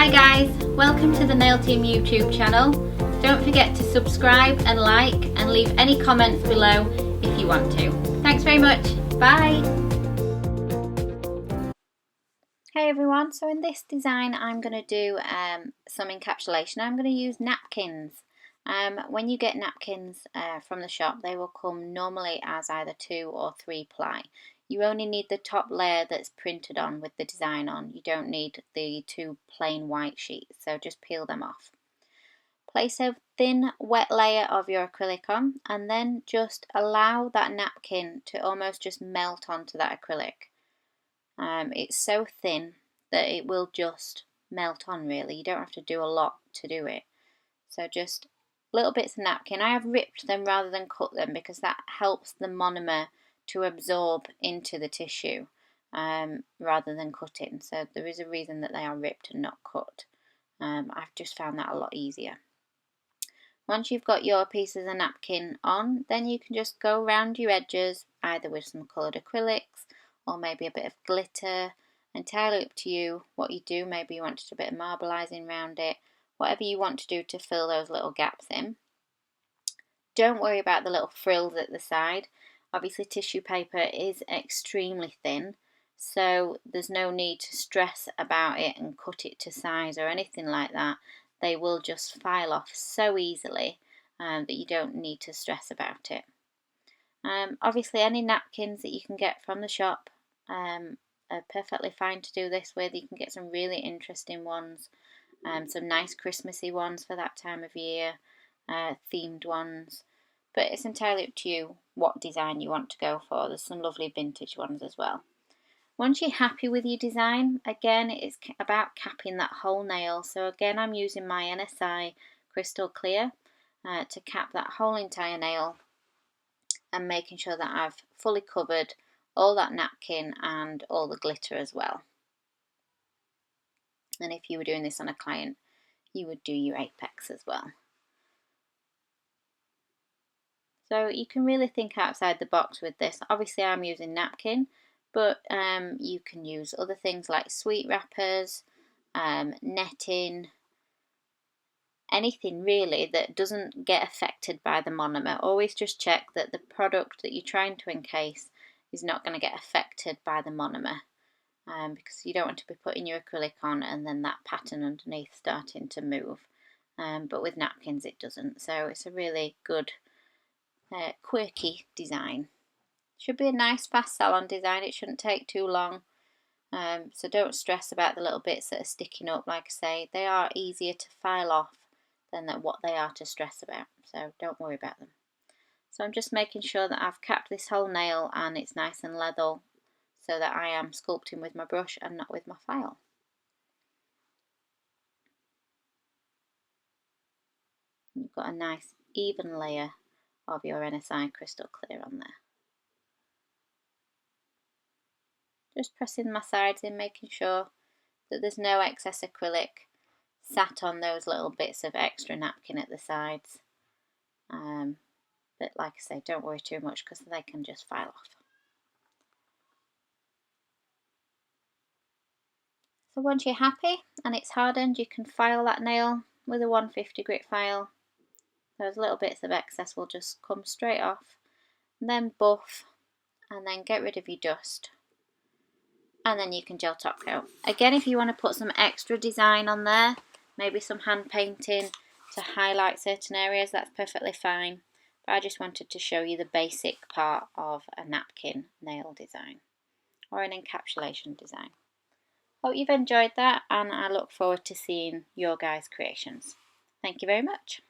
Hi guys, welcome to the Nail Team YouTube channel. Don't forget to subscribe and like and leave any comments below if you want to. Thanks very much, bye! Hey everyone, so in this design I'm going to do some encapsulation. I'm going to use napkins. When you get napkins from the shop, they will come normally as either 2 or 3 ply. You only need the top layer that's printed on with the design on. You don't need the 2 plain white sheets, so just peel them off. Place a thin wet layer of your acrylic on and then just allow that napkin to almost just melt onto that acrylic. It's so thin that it will just melt on really. You don't have to do a lot to do it. So just little bits of napkin. I have ripped them rather than cut them because that helps the monomer to absorb into the tissue rather than cutting. So there is a reason that they are ripped and not cut. I've just found that a lot easier. Once you've got your pieces of napkin on, then you can just go around your edges either with some coloured acrylics or maybe a bit of glitter. Entirely up to you what you do. Maybe you want to do a bit of marbleizing around it. Whatever you want to do to fill those little gaps in. Don't worry about the little frills at the side. Obviously tissue paper is extremely thin, so there's no need to stress about it and cut it to size or anything like that. They will just file off so easily that you don't need to stress about it. Obviously any napkins that you can get from the shop are perfectly fine to do this with. You can get some really interesting ones, some nice Christmassy ones for that time of year, themed ones. But it's entirely up to you what design you want to go for. There's some lovely vintage ones as well. Once you're happy with your design, again, it's about capping that whole nail. So again, I'm using my NSI Crystal Clear to cap that whole entire nail and making sure that I've fully covered all that napkin and all the glitter as well. And if you were doing this on a client, you would do your apex as well. So you can really think outside the box with this. Obviously I'm using napkin, but you can use other things like sweet wrappers, netting, anything really that doesn't get affected by the monomer. Always just check that the product that you're trying to encase is not going to get affected by the monomer, because you don't want to be putting your acrylic on and then that pattern underneath starting to move. But with napkins it doesn't, so it's a really good quirky design. Should be a nice fast salon design. It shouldn't take too long, so don't stress about the little bits that are sticking up. Like I say, they are easier to file off than what they are to stress about, so don't worry about them. So I'm just making sure that I've capped this whole nail and it's nice and level so that I am sculpting with my brush and not with my file. You've got a nice even layer of your NSI Crystal Clear on there. Just pressing my sides in, making sure that there's no excess acrylic sat on those little bits of extra napkin at the sides. But like I say, don't worry too much because they can just file off. So once you're happy and it's hardened, you can file that nail with a 150 grit file. Those little bits of excess will just come straight off, and then buff, and then get rid of your dust. And then you can gel top coat. Again, if you want to put some extra design on there, maybe some hand painting to highlight certain areas, that's perfectly fine. But I just wanted to show you the basic part of a napkin nail design or an encapsulation design. Hope you've enjoyed that, and I look forward to seeing your guys' creations. Thank you very much.